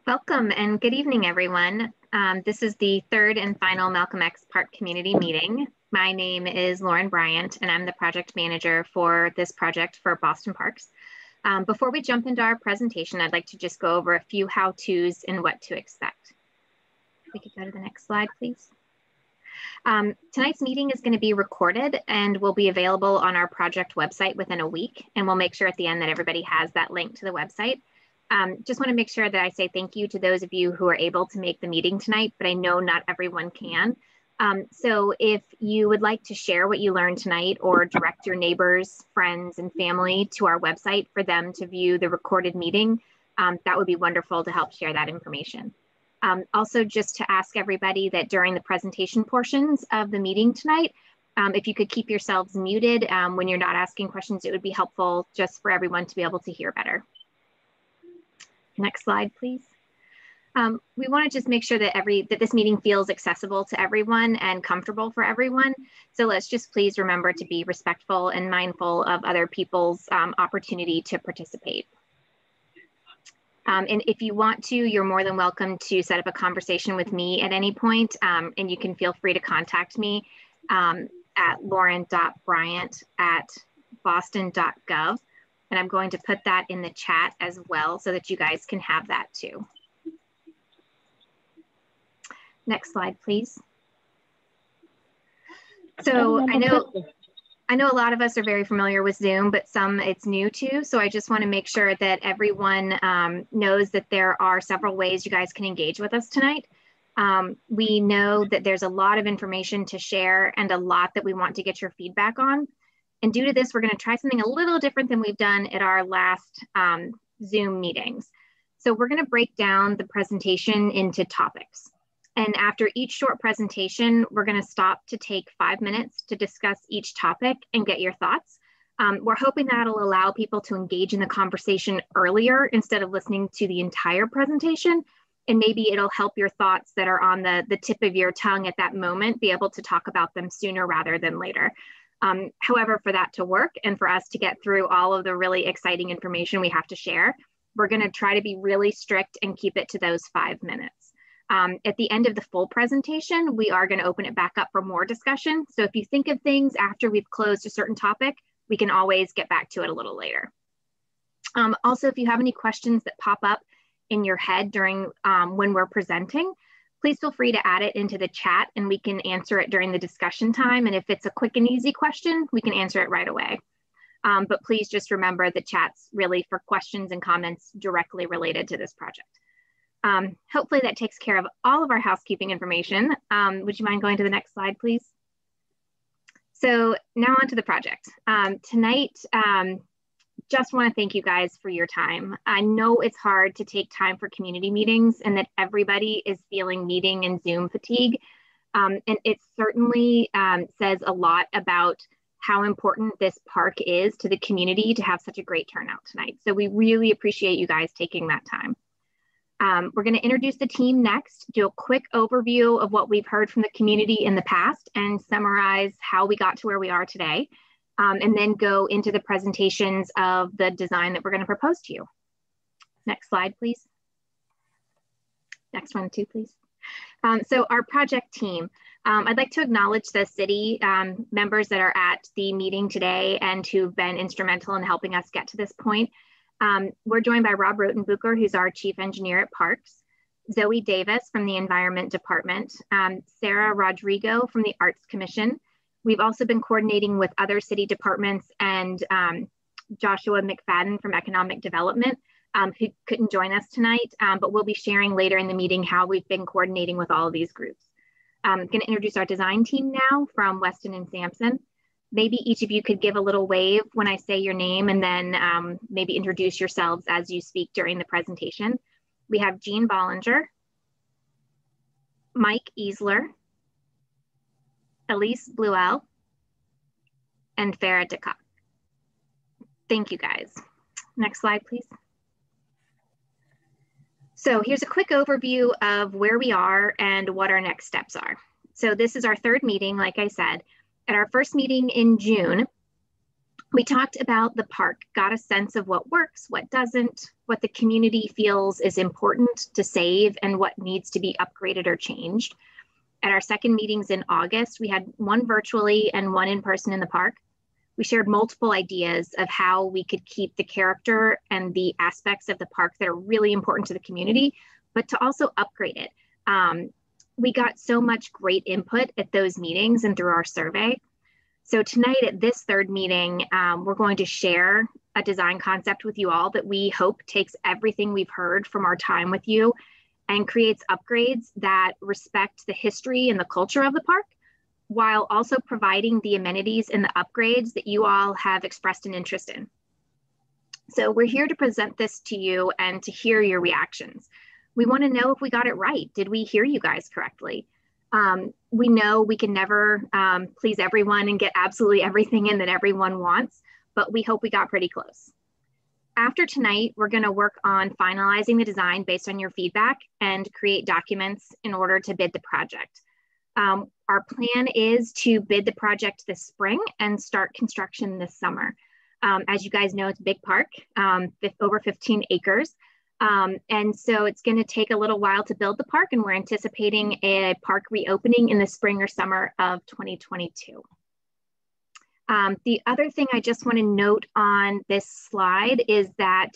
Welcome and good evening, everyone. This is the third and final Malcolm X Park Community Meeting. My name is Lauren Bryant, and I'm the project manager for this project for Boston Parks. Before we jump into our presentation, I'd like to just go over a few how-tos and what to expect. We could go to the next slide, please. Tonight's meeting is going to be recorded and will be available on our project website within a week, and we'll make sure at the end that everybody has that link to the website. Just want to make sure that I say thank you to those of you who are able to make the meeting tonight, but I know not everyone can. So if you would like to share what you learned tonight or direct your neighbors, friends, and family to our website for them to view the recorded meeting, that would be wonderful to help share that information. Also, just to ask everybody that during the presentation portions of the meeting tonight, if you could keep yourselves muted when you're not asking questions, it would be helpful just for everyone to be able to hear better. Next slide, please. We want to just make sure that this meeting feels accessible to everyone and comfortable for everyone. So let's just please remember to be respectful and mindful of other people's opportunity to participate. And if you want to, you're more than welcome to set up a conversation with me at any point, and you can feel free to contact me at lauren.bryant@boston.gov. And I'm going to put that in the chat as well so that you guys can have that too. Next slide, please. So I know a lot of us are very familiar with Zoom, but some it's new to. So I just want to make sure that everyone knows that there are several ways you guys can engage with us tonight. We know that there's a lot of information to share and a lot that we want to get your feedback on. And due to this, we're going to try something a little different than we've done at our last Zoom meetings. So we're going to break down the presentation into topics. And after each short presentation, we're going to stop to take 5 minutes to discuss each topic and get your thoughts. We're hoping that'll allow people to engage in the conversation earlier instead of listening to the entire presentation. And maybe it'll help your thoughts that are on the tip of your tongue at that moment be able to talk about them sooner rather than later. However, for that to work and for us to get through all of the really exciting information we have to share, we're going to try to be really strict and keep it to those 5 minutes. At the end of the full presentation, we are going to open it back up for more discussion. So if you think of things after we've closed a certain topic, we can always get back to it a little later. Also, if you have any questions that pop up in your head during when we're presenting, please feel free to add it into the chat and we can answer it during the discussion time. And if it's a quick and easy question, we can answer it right away. But please just remember the chat's really for questions and comments directly related to this project. Hopefully that takes care of all of our housekeeping information. Would you mind going to the next slide, please? So now on to the project. Tonight, just want to thank you guys for your time. I know it's hard to take time for community meetings and that everybody is feeling meeting and Zoom fatigue. And it certainly says a lot about how important this park is to the community to have such a great turnout tonight. So we really appreciate you guys taking that time. We're going to introduce the team next, do a quick overview of what we've heard from the community in the past and summarize how we got to where we are today. And then go into the presentations of the design that we're going to propose to you. Next slide, please. Next one too, please. So our project team, I'd like to acknowledge the city members that are at the meeting today and who've been instrumental in helping us get to this point. We're joined by Rob Rotenbucher, who's our chief engineer at Parks, Zoe Davis from the Environment Department, Sarah Rodrigo from the Arts Commission. We've also been coordinating with other city departments and Joshua McFadden from Economic Development, who couldn't join us tonight, but we'll be sharing later in the meeting how we've been coordinating with all of these groups. I'm going to introduce our design team now from Weston and Sampson. Maybe each of you could give a little wave when I say your name and then maybe introduce yourselves as you speak during the presentation. We have Jean Bollinger, Mike Easler, Elise Bluell, and Farah DeCock. Thank you guys. Next slide, please. So here's a quick overview of where we are and what our next steps are. So this is our third meeting, like I said. At our first meeting in June, We talked about the park, got a sense of what works, what doesn't, what the community feels is important to save, and what needs to be upgraded or changed. At our second meetings in August, we had one virtually and one in person in the park. We shared multiple ideas of how we could keep the character and the aspects of the park that are really important to the community, but to also upgrade it. We got so much great input at those meetings and through our survey. So tonight at this third meeting, we're going to share a design concept with you all that we hope takes everything we've heard from our time with you and creates upgrades that respect the history and the culture of the park, while also providing the amenities and the upgrades that you all have expressed an interest in. So we're here to present this to you and to hear your reactions. We want to know if we got it right. Did we hear you guys correctly? We know we can never please everyone and get absolutely everything in that everyone wants, but we hope we got pretty close. After tonight, we're going to work on finalizing the design based on your feedback and create documents in order to bid the project. Our plan is to bid the project this spring and start construction this summer. As you guys know, it's a big park, over 15 acres. And so it's going to take a little while to build the park, and we're anticipating a park reopening in the spring or summer of 2022. The other thing I just want to note on this slide is that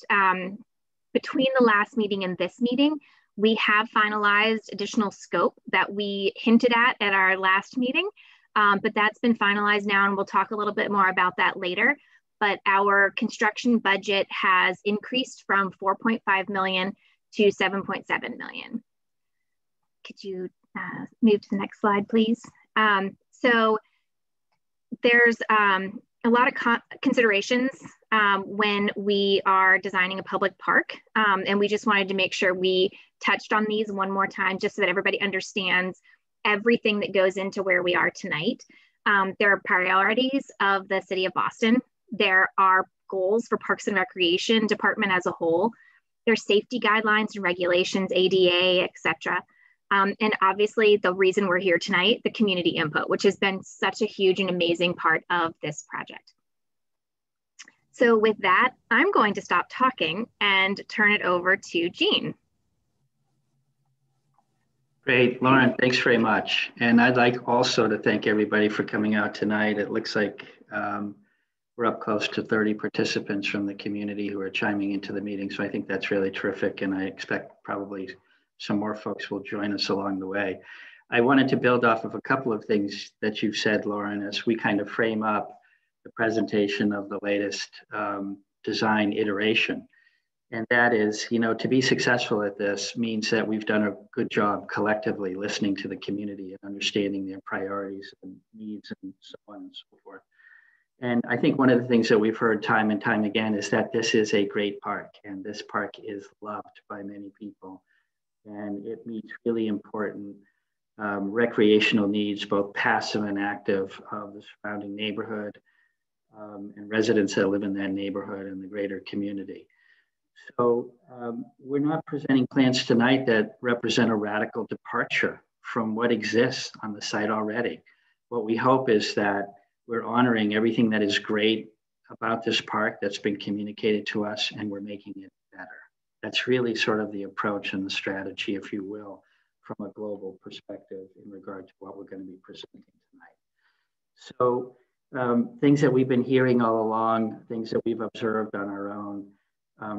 between the last meeting and this meeting, we have finalized additional scope that we hinted at our last meeting, but that's been finalized now, and we'll talk a little bit more about that later. But our construction budget has increased from 4.5 million to 7.7 million. Could you move to the next slide, please? So there's a lot of considerations when we are designing a public park, and we just wanted to make sure we touched on these one more time just so that everybody understands everything that goes into where we are tonight. There are priorities of the City of Boston. There are goals for Parks and Recreation Department as a whole. There's safety guidelines and regulations, ADA, et cetera. And obviously the reason we're here tonight, the community input, which has been such a huge and amazing part of this project. So with that, I'm going to stop talking and turn it over to Jean. Great, Lauren, thanks very much. And I'd like also to thank everybody for coming out tonight. It looks like we're up close to 30 participants from the community who are chiming into the meeting. So I think that's really terrific. And I expect probably some more folks will join us along the way. I wanted to build off of a couple of things that you've said, Lauren, as we kind of frame up the presentation of the latest design iteration. And that is, you know, to be successful at this means that we've done a good job collectively listening to the community and understanding their priorities and needs and so on and so forth. And I think one of the things that we've heard time and time again is that this is a great park, and this park is loved by many people. And it meets really important recreational needs, both passive and active, of the surrounding neighborhood and residents that live in that neighborhood and the greater community. So we're not presenting plans tonight that represent a radical departure from what exists on the site already. What we hope is that we're honoring everything that is great about this park that's been communicated to us, and we're making it better. That's really sort of the approach and the strategy, if you will, from a global perspective in regard to what we're going to be presenting tonight. So things that we've been hearing all along, things that we've observed on our own,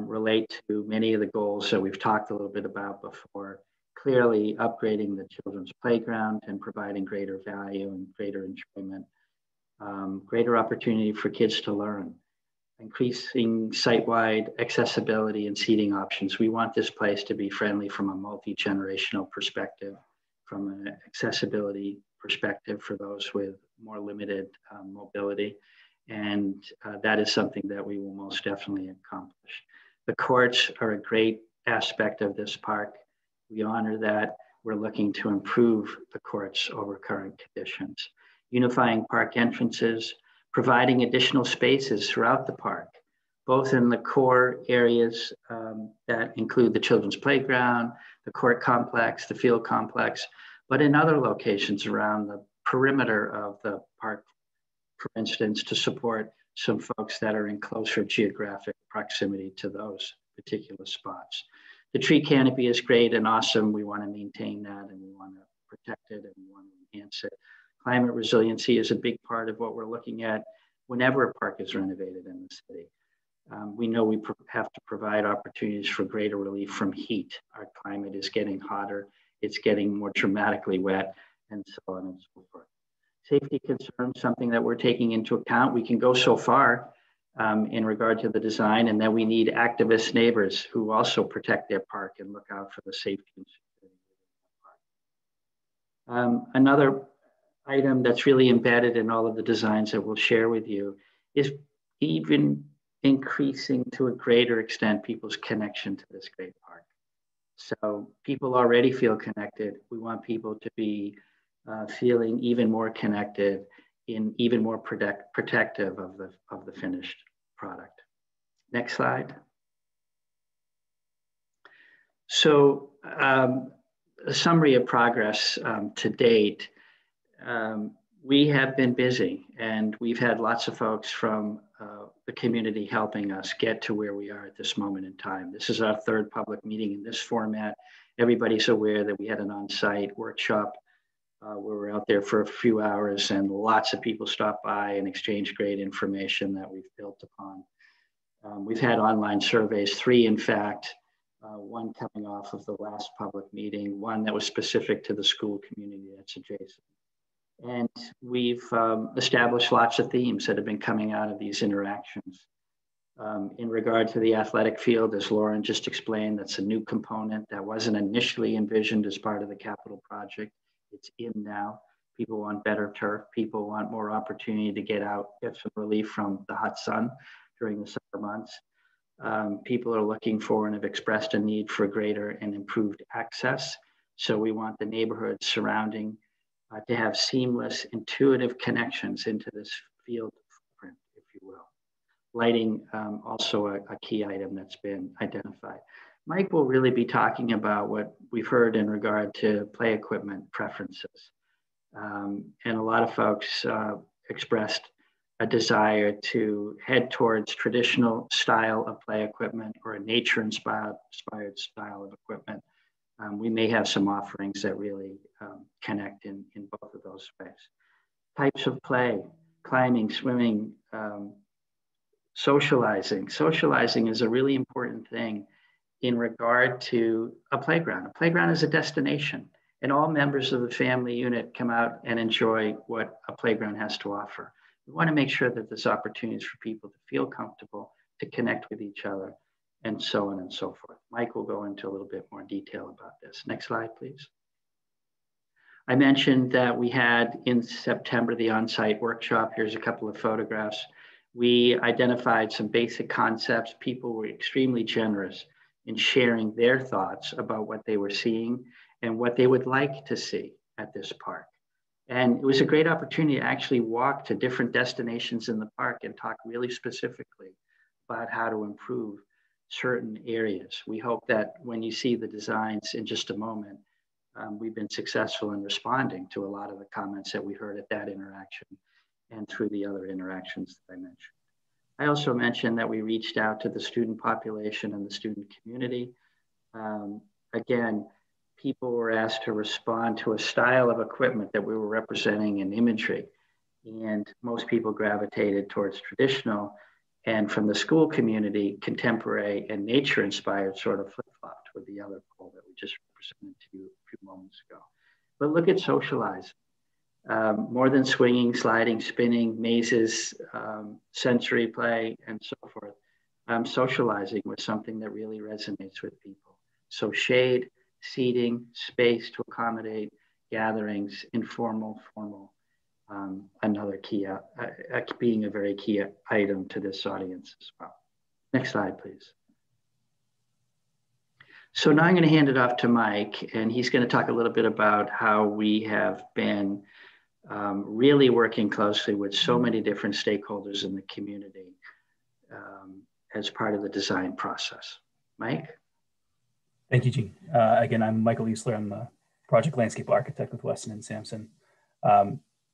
relate to many of the goals that we've talked a little bit about before. Clearly upgrading the children's playground and providing greater value and greater enjoyment, greater opportunity for kids to learn, increasing site-wide accessibility and seating options. We want this place to be friendly from a multi-generational perspective, from an accessibility perspective for those with more limited mobility. And that is something that we will most definitely accomplish. The courts are a great aspect of this park. We honor that. We're looking to improve the courts over current conditions. Unifying park entrances, providing additional spaces throughout the park, both in the core areas that include the children's playground, the court complex, the field complex, but in other locations around the perimeter of the park, for instance, to support some folks that are in closer geographic proximity to those particular spots. The tree canopy is great and awesome. We want to maintain that and we want to protect it and we want to enhance it. Climate resiliency is a big part of what we're looking at whenever a park is renovated in the city. We know we have to provide opportunities for greater relief from heat. Our climate is getting hotter, it's getting more dramatically wet, and so on and so forth. Safety concerns, something that we're taking into account. We can go so far in regard to the design, and then we need activist neighbors who also protect their park and look out for the safety and security within the park. Another item that's really embedded in all of the designs that we'll share with you is even increasing to a greater extent people's connection to this great park. So people already feel connected. We want people to be feeling even more connected, even more protective of the finished product. Next slide. So a summary of progress to date. We have been busy and we've had lots of folks from the community helping us get to where we are at this moment in time. This is our third public meeting in this format. Everybody's aware that we had an on-site workshop where we're out there for a few hours and lots of people stopped by and exchanged great information that we've built upon. We've had online surveys, 3 in fact, one coming off of the last public meeting, one that was specific to the school community that's adjacent. And we've established lots of themes that have been coming out of these interactions. In regard to the athletic field, as Lauren just explained, that's a new component that wasn't initially envisioned as part of the capital project. It's in now. People want better turf. People want more opportunity to get out, get some relief from the hot sun during the summer months. People are looking for and have expressed a need for greater and improved access. So we want the neighborhoods surrounding to have seamless, intuitive connections into this field footprint, if you will. Lighting, also a key item that's been identified. Mike will really be talking about what we've heard in regard to play equipment preferences. And a lot of folks expressed a desire to head towards traditional style of play equipment or a nature-inspired style of equipment. We may have some offerings that really connect in both of those ways. Types of play, climbing, swimming, socializing. Socializing is a really important thing in regard to a playground. A playground is a destination, and all members of the family unit come out and enjoy what a playground has to offer. We want to make sure that there's opportunities for people to feel comfortable, to connect with each other, and so on and so forth. Mike will go into a little bit more detail about this. Next slide, please. I mentioned that we had in September the on-site workshop. Here's a couple of photographs. We identified some basic concepts. People were extremely generous in sharing their thoughts about what they were seeing and what they would like to see at this park. And it was a great opportunity to actually walk to different destinations in the park and talk really specifically about how to improve certain areas. We hope that when you see the designs in just a moment, we've been successful in responding to a lot of the comments that we heard at that interaction and through the other interactions that I mentioned. I also mentioned that we reached out to the student population and the student community. Again, people were asked to respond to a style of equipment that we were representing in imagery. And most people gravitated towards traditional, and from the school community, contemporary and nature-inspired sort of flip-flopped with the other pole that we just represented to you a few moments ago. But look at socializing. More than swinging, sliding, spinning, mazes, sensory play, and so forth. Socializing was something that really resonates with people. So shade, seating, space to accommodate gatherings, informal, formal, another key, being a very key item to this audience as well. Next slide, please. So now I'm going to hand it off to Mike, and he's going to talk a little bit about how we have been really working closely with so many different stakeholders in the community as part of the design process. Mike? Thank you, Gene. Again, I'm Michael Easler. I'm the project landscape architect with Weston and Sampson.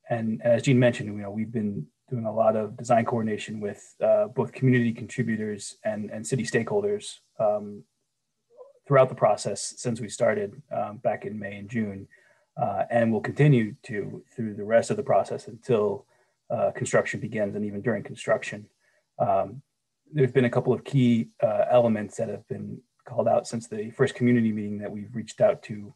And as Gene mentioned, we've been doing a lot of design coordination with both community contributors and city stakeholders throughout the process since we started back in May and June, and will continue to through the rest of the process until construction begins, and even during construction. There's been a couple of key elements that have been called out since the first community meeting that we've reached out to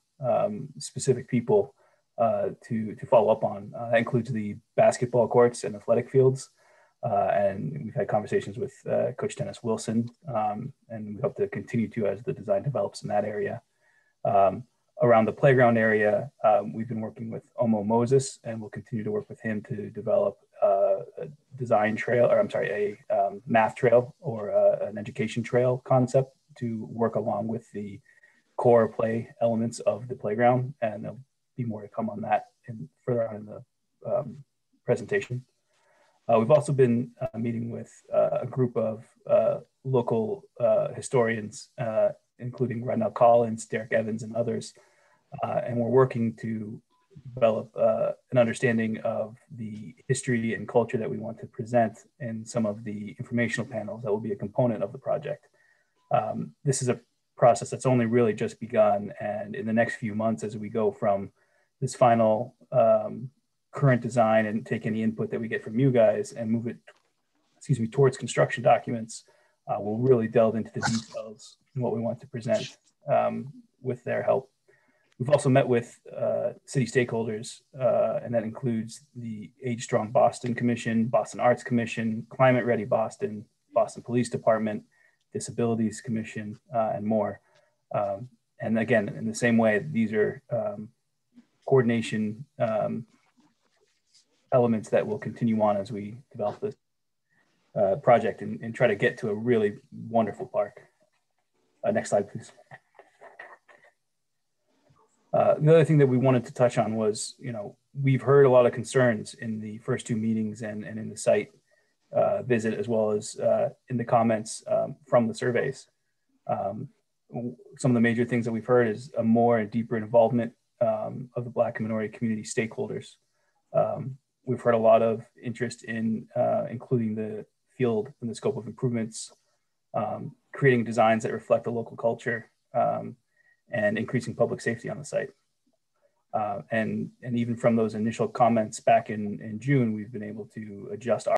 specific people to follow up on. That includes the basketball courts and athletic fields. And we've had conversations with Coach Dennis Wilson, and we hope to continue to as the design develops in that area. Around the playground area, we've been working with Omo Moses, and we'll continue to work with him to develop a design trail, or I'm sorry, a math trail or an education trail concept to work along with the core play elements of the playground. And there'll be more to come on that further on in the presentation. We've also been meeting with a group of local historians, including Rondell Collins, Derek Evans, and others. And we're working to develop an understanding of the history and culture that we want to present in some of the informational panels that will be a component of the project. This is a process that's only really just begun, and in the next few months, as we go from this final current design and take any input that we get from you guys and move it, towards construction documents, we'll really delve into the details and what we want to present with their help. We've also met with city stakeholders, and that includes the Age Strong Boston Commission, Boston Arts Commission, Climate Ready Boston, Boston Police Department, Disabilities Commission, and more. And again, in the same way, these are coordination elements that will continue on as we develop this project and try to get to a really wonderful park. Next slide, please. The other thing that we wanted to touch on was, we've heard a lot of concerns in the first two meetings and in the site visit, as well as in the comments from the surveys. Some of the major things that we've heard is a more and deeper involvement of the Black and minority community stakeholders. We've heard a lot of interest in including the field and the scope of improvements, creating designs that reflect the local culture, and increasing public safety on the site. And even from those initial comments back in June, we've been able to adjust our